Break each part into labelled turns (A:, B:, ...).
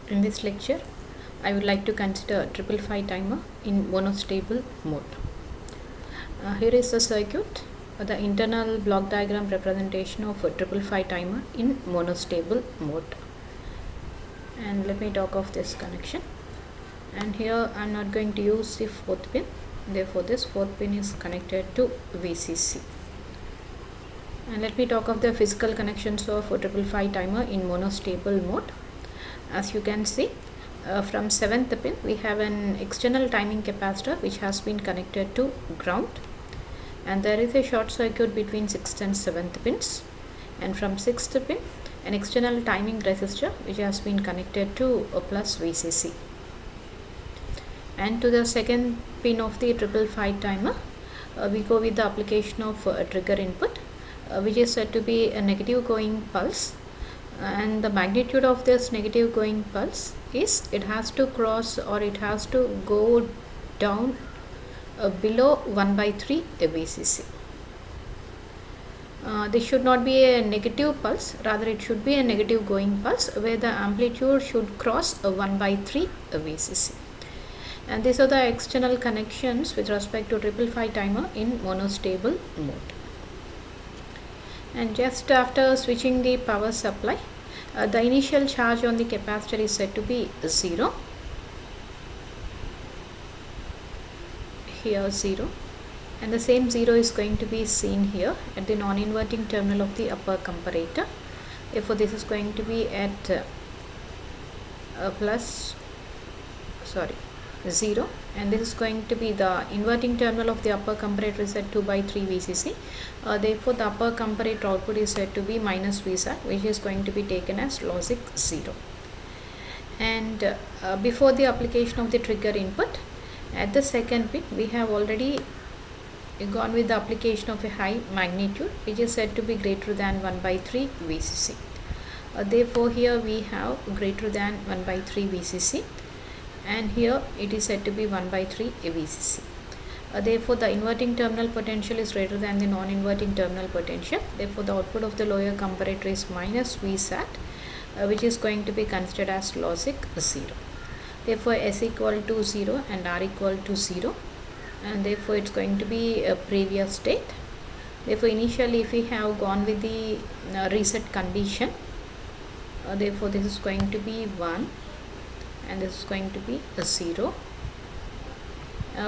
A: In this lecture, I would like to consider 555 timer in monostable mode. Here is the circuit, the internal block diagram representation of a 555 timer in monostable mode. And let me talk of this connection. And here I am not going to use the fourth pin, therefore this fourth pin is connected to VCC. And let me talk of the physical connections of a 555 timer in monostable mode. As you can see, from 7th pin we have an external timing capacitor which has been connected to ground, and there is a short circuit between 6th and 7th pins, and from 6th pin an external timing resistor which has been connected to a plus VCC, and to the second pin of the 555 timer we go with the application of a trigger input which is said to be a negative going pulse, and the magnitude of this negative going pulse is it has to cross or it has to go down below 1/3 VCC. This should not be a negative pulse, rather it should be a negative going pulse where the amplitude should cross 1/3 VCC. And these are the external connections with respect to 555 timer in monostable mode. And just after switching the power supply, the initial charge on the capacitor is said to be 0. Here 0, and the same 0 is going to be seen here at the non-inverting terminal of the upper comparator. Therefore this is going to be at 0, and this is going to be the inverting terminal of the upper comparator is at 2/3 VCC. Therefore the upper comparator output is said to be minus VSAT, which is going to be taken as logic 0. And before the application of the trigger input, at the second pin we have already gone with the application of a high magnitude which is said to be greater than 1/3 VCC. Therefore here we have greater than 1/3 VCC, and here it is said to be 1/3 VCC. Therefore the inverting terminal potential is greater than the non-inverting terminal potential. Therefore the output of the lower comparator is minus VSAT, which is going to be considered as logic 0. Therefore S equal to 0 and R equal to 0, and therefore it's going to be a previous state. Therefore initially if we have gone with the reset condition, therefore this is going to be 1 and this is going to be a 0.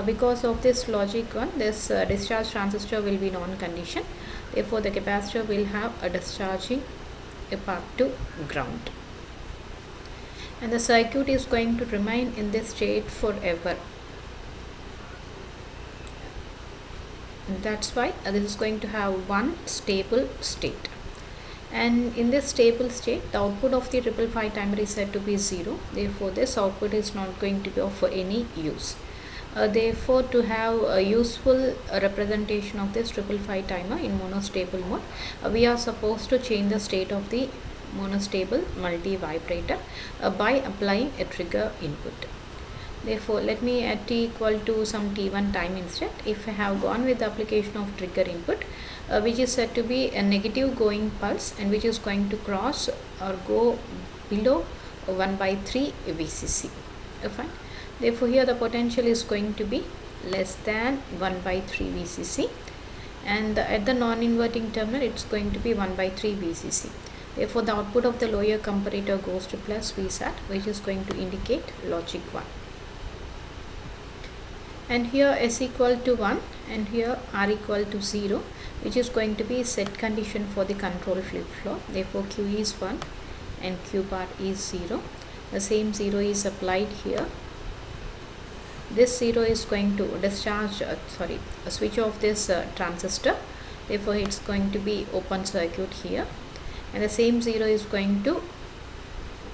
A: Because of this logic 1, this discharge transistor will be non-condition. Therefore the capacitor will have a discharging a path to ground, and the circuit is going to remain in this state forever. That's why this is going to have one stable state, and in this stable state the output of the 555 timer is said to be 0. Therefore this output is not going to be of any use. Therefore to have a useful representation of this 555 timer in monostable mode, we are supposed to change the state of the monostable multi-vibrator by applying a trigger input. Therefore let me at t equal to some t1 time instead, if I have gone with the application of trigger input which is said to be a negative going pulse and which is going to cross or go below 1/3 VCC. Fine. Therefore here the potential is going to be less than 1/3 VCC, and at the non-inverting terminal it's going to be 1/3 VCC. Therefore the output of the lower comparator goes to plus VSAT, which is going to indicate logic 1. And here S equal to 1 and here R equal to 0, which is going to be set condition for the control flip-flop. Therefore Q is 1 and Q bar is 0. The same 0 is applied here. This 0 is going to discharge switch off this transistor. Therefore it's going to be open circuit here, and the same 0 is going to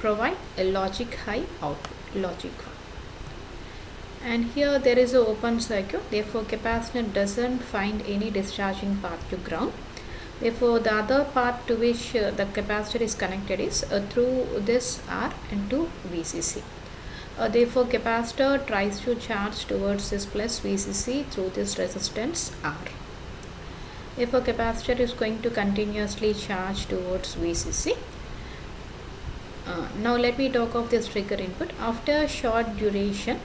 A: provide a logic high output, logic 1. And here there is an open circuit, therefore capacitor doesn't find any discharging path to ground. Therefore the other path to which the capacitor is connected is through this R and to VCC. Therefore capacitor tries to charge towards this plus VCC through this resistance R. Therefore capacitor is going to continuously charge towards VCC, Now let me talk of this trigger input. After short duration,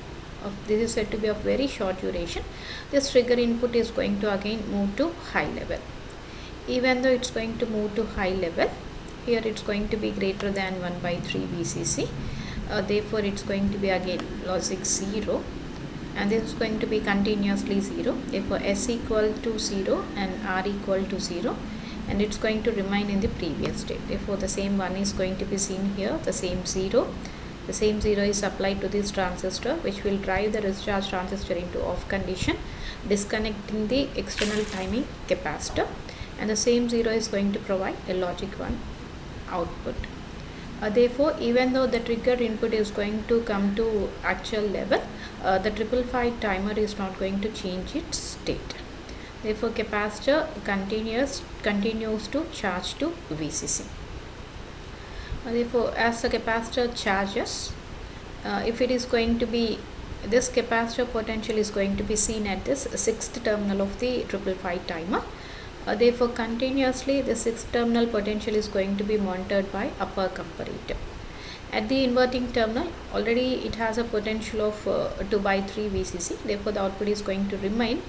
A: this is said to be of very short duration, this trigger input is going to again move to high level. Even though it's going to move to high level, here it's going to be greater than 1 by 3 VCC. Therefore it's going to be again logic 0, and this is going to be continuously 0. Therefore S equal to 0 and R equal to 0, and it's going to remain in the previous state. Therefore the same 1 is going to be seen here, the same 0. The same 0 is applied to this transistor, which will drive the discharge transistor into off condition, disconnecting the external timing capacitor, and the same 0 is going to provide a logic 1 output. Therefore, even though the trigger input is going to come to actual level, the 555 timer is not going to change its state. Therefore, capacitor continues to charge to VCC. Therefore, as the capacitor charges, if it is going to be, this capacitor potential is going to be seen at this 6th terminal of the 555 timer. Therefore, continuously the 6th terminal potential is going to be monitored by upper comparator. At the inverting terminal, already it has a potential of 2 by 3 VCC. Therefore, the output is going to remain,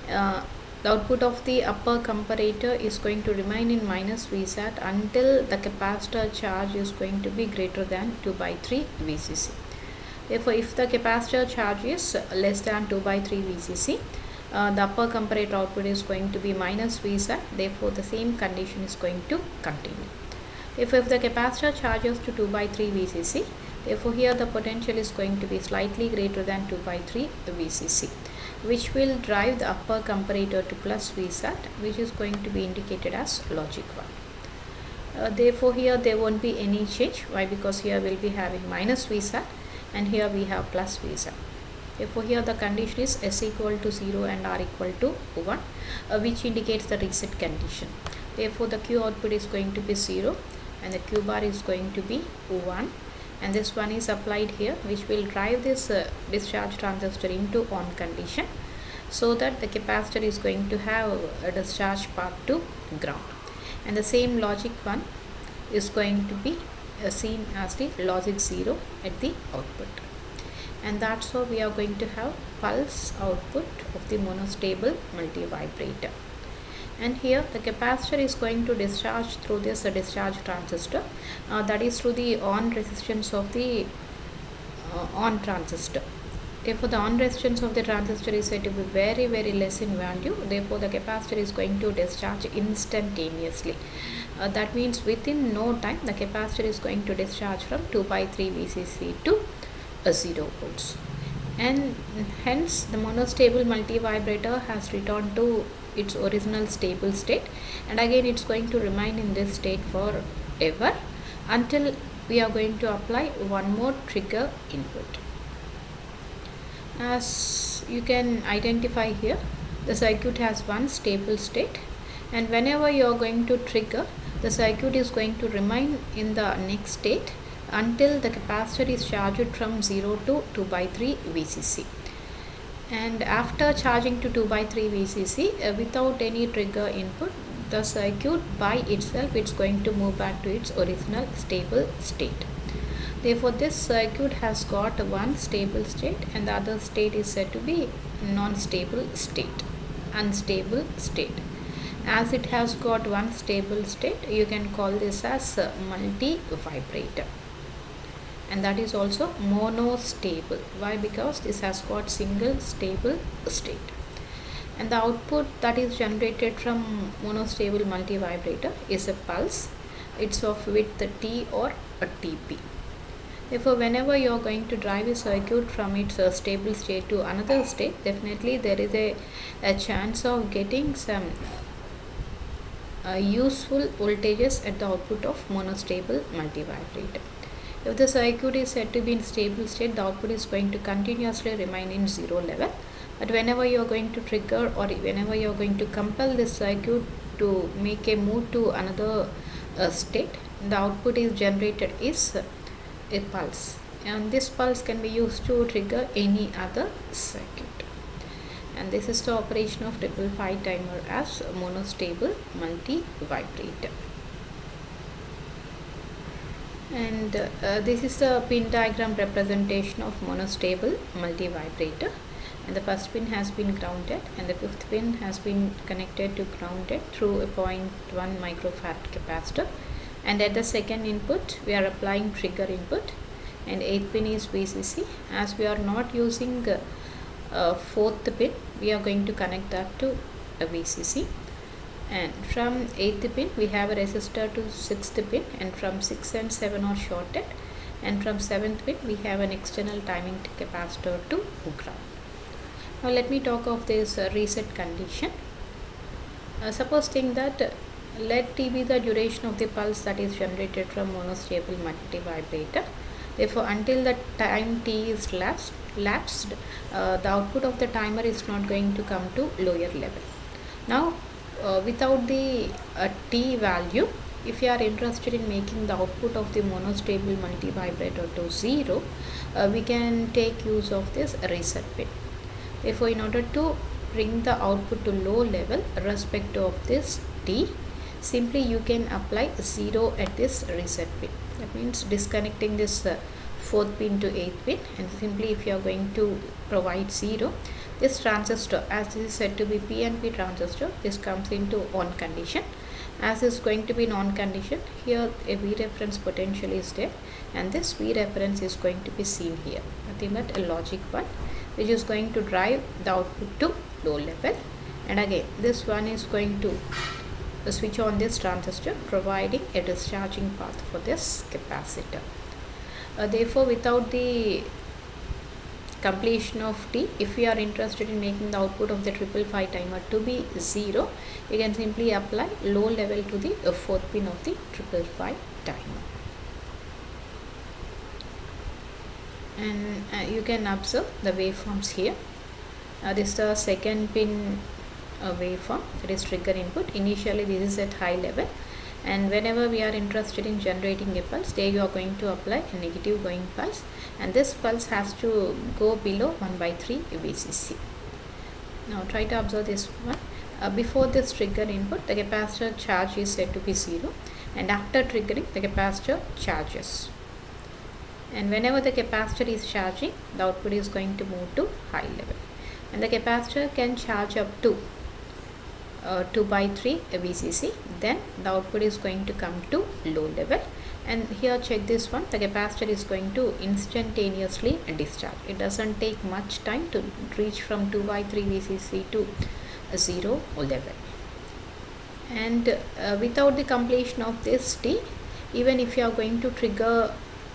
A: the output of the upper comparator is going to remain in minus Vsat until the capacitor charge is going to be greater than 2 by 3 VCC. Therefore, if the capacitor charge is less than 2 by 3 VCC, the upper comparator output is going to be minus Vsat. Therefore, the same condition is going to continue. If the capacitor charges to 2 by 3 VCC, therefore here the potential is going to be slightly greater than 2 by 3 VCC, which will drive the upper comparator to plus Vsat, which is going to be indicated as logic 1. Therefore, here there won't be any change. Why? Because here we'll be having minus Vsat and here we have plus Vsat. Therefore, here the condition is S equal to 0 and R equal to 1, which indicates the reset condition. Therefore, the Q output is going to be 0 and the Q bar is going to be 1, and this 1 is applied here, which will drive this discharge transistor into on condition, so that the capacitor is going to have a discharge path to ground, and the same logic 1 is going to be seen as the logic 0 at the output. And that's how we are going to have pulse output of the monostable multivibrator. And here the capacitor is going to discharge through this discharge transistor, that is through the on resistance of the on transistor. Therefore, the on resistance of the transistor is said to be very less in value. Therefore, the capacitor is going to discharge instantaneously. That means within no time the capacitor is going to discharge from 2 by 3 VCC to 0 volts, and hence the monostable multivibrator has returned to its original stable state, and again it's going to remain in this state forever until we are going to apply one more trigger input. As you can identify here, the circuit has one stable state, and whenever you are going to trigger, the circuit is going to remain in the next state until the capacitor is charged from 0 to 2 by 3 VCC. And after charging to 2 by 3 VCC, without any trigger input, the circuit by itself is going to move back to its original stable state. Therefore, this circuit has got one stable state and the other state is said to be non-stable state, unstable state. As it has got one stable state, you can call this as multi-vibrator. And that is also monostable. Why? Because this has got single stable state. And the output that is generated from monostable multivibrator is a pulse. It's of width T or a TP. Therefore, whenever you are going to drive a circuit from its stable state to another state, definitely there is a chance of getting some useful voltages at the output of monostable multivibrator. If the circuit is said to be in stable state, the output is going to continuously remain in 0 level. But whenever you are going to trigger or whenever you are going to compel this circuit to make a move to another state, the output is generated is a pulse, and this pulse can be used to trigger any other circuit. And this is the operation of 555 timer as monostable multivibrator. And this is the pin diagram representation of monostable multi-vibrator, and the first pin has been grounded and the fifth pin has been connected to grounded through a 0.1 microfarad capacitor, and at the second input we are applying trigger input, and 8th pin is VCC. As we are not using fourth pin, we are going to connect that to a VCC, and from 8th pin we have a resistor to 6th pin, and from 6 and 7 are shorted, and from 7th pin we have an external timing capacitor to ground. Now let me talk of this reset condition. Suppose think that let T be the duration of the pulse that is generated from monostable multi-vibrator. Therefore, until the time T is lapsed, the output of the timer is not going to come to lower level. Now, without the T value, if you are interested in making the output of the monostable multi-vibrator to 0, we can take use of this reset pin. Therefore, in order to bring the output to low level irrespective of this T, simply you can apply 0 at this reset pin. That means disconnecting this 4th pin to 8th pin, and simply if you are going to provide 0, this transistor, as this is said to be PNP transistor, this comes into on condition. As is going to be non condition, here a V reference potential is there, and this V reference is going to be seen here. Nothing but a logic 1, which is going to drive the output to low level, and again this one is going to switch on this transistor, providing a discharging path for this capacitor. Therefore, without the completion of T, if we are interested in making the output of the 555 timer to be 0, you can simply apply low level to the 4th pin of the 555 timer. And you can observe the waveforms here. This is the second pin waveform, that is trigger input. Initially this is at high level, and whenever we are interested in generating a pulse, there you are going to apply a negative going pulse, and this pulse has to go below 1/3 VCC. Now try to observe this one. Before this trigger input, the capacitor charge is said to be 0, and after triggering, the capacitor charges. And whenever the capacitor is charging, the output is going to move to high level, and the capacitor can charge up to 2/3 VCC. Then the output is going to come to low level, and here check this one, the capacitor is going to instantaneously discharge. It doesn't take much time to reach from 2/3 VCC to 0 level. And without the completion of this T, even if you are going to trigger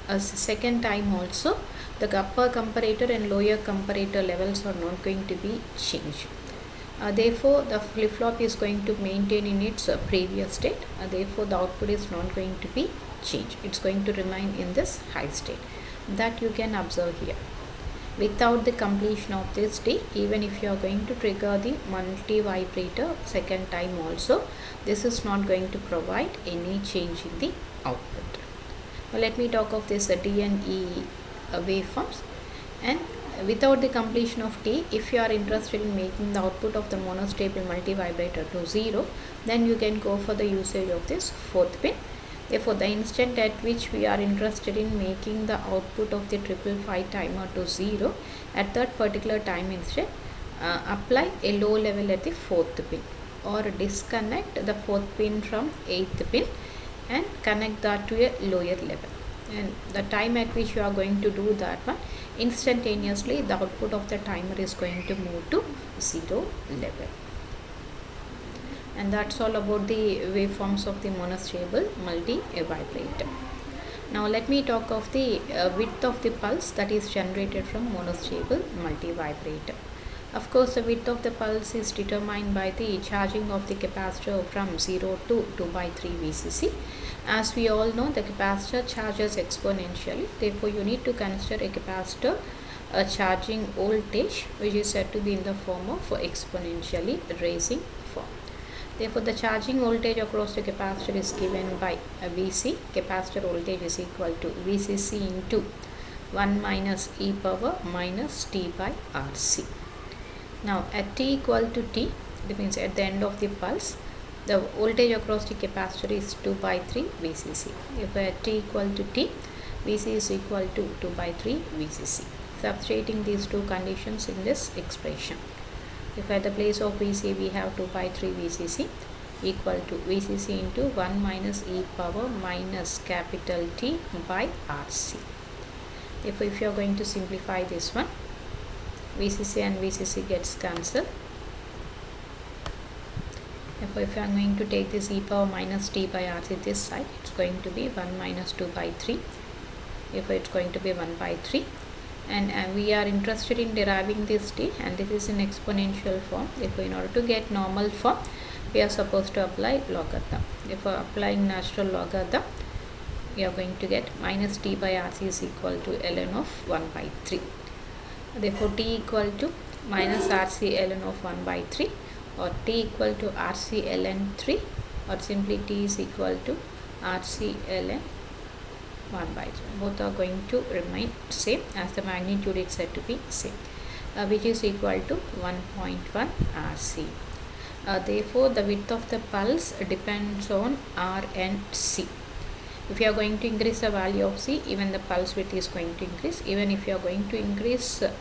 A: a second time also, the upper comparator and lower comparator levels are not going to be changed. Therefore, the flip-flop is going to maintain in its previous state. Therefore, the output is not going to be changed. It's going to remain in this high state. That you can observe here. Without the completion of this T, even if you are going to trigger the multi-vibrator second time also, this is not going to provide any change in the output. Now, let me talk of this D and E waveforms. And without the completion of T, if you are interested in making the output of the monostable multi-vibrator to 0, then you can go for the usage of this 4th pin. Therefore, the instant at which we are interested in making the output of the 555 timer to 0, at that particular time instant, apply a low level at the 4th pin, or disconnect the 4th pin from 8th pin and connect that to a lower level. And the time at which you are going to do that one, instantaneously the output of the timer is going to move to 0 level. And that's all about the waveforms of the monostable multi-vibrator. Now let me talk of the width of the pulse that is generated from monostable multi-vibrator. Of course, the width of the pulse is determined by the charging of the capacitor from 0 to 2/3 VCC. As we all know, the capacitor charges exponentially. Therefore, you need to consider a capacitor charging voltage, which is said to be in the form of exponentially raising form. Therefore, the charging voltage across the capacitor is given by Vc. Capacitor voltage is equal to Vcc into 1 minus e power minus t by Rc. Now, at t equal to t, that means at the end of the pulse, the voltage across the capacitor is 2 by 3 VCC. If T equal to T, VC is equal to 2 by 3 VCC. Substituting these two conditions in this expression. If at the place of VC we have 2 by 3 VCC equal to VCC into 1 minus e power minus capital T by RC. If you are going to simplify this one, VCC and VCC gets cancelled. If I am going to take this e power minus t by RC this side, it's going to be 1 minus 2 by 3. If it's going to be 1 by 3, and we are interested in deriving this t, and this is in exponential form. If in order to get normal form, we are supposed to apply logarithm. If we are applying natural logarithm, we are going to get minus t by RC is equal to ln of 1 by 3. Therefore, t equal to minus RC ln of 1 by 3, or t equal to RC ln 3, or simply t is equal to RC ln 1 by 3. Both are going to remain same, as the magnitude is said to be same, which is equal to 1.1 RC. Therefore, the width of the pulse depends on R and C. If you are going to increase the value of C, even the pulse width is going to increase. Even if you are going to increase the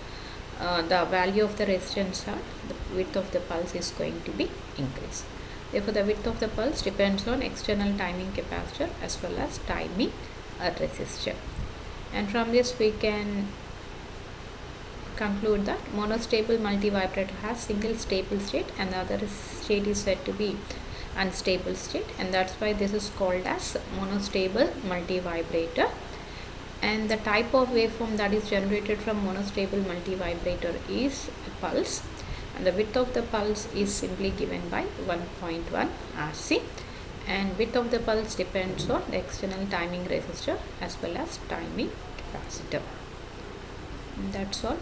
A: value of the resistance R, the width of the pulse is going to be increased. Therefore, the width of the pulse depends on external timing capacitor as well as timing resistor. And from this we can conclude that monostable multivibrator has single stable state and the other state is said to be unstable state, and that's why this is called as monostable multivibrator. And the type of waveform that is generated from monostable multivibrator is pulse, and the width of the pulse is simply given by 1.1 RC, and width of the pulse depends on the external timing resistor as well as timing capacitor. That's all.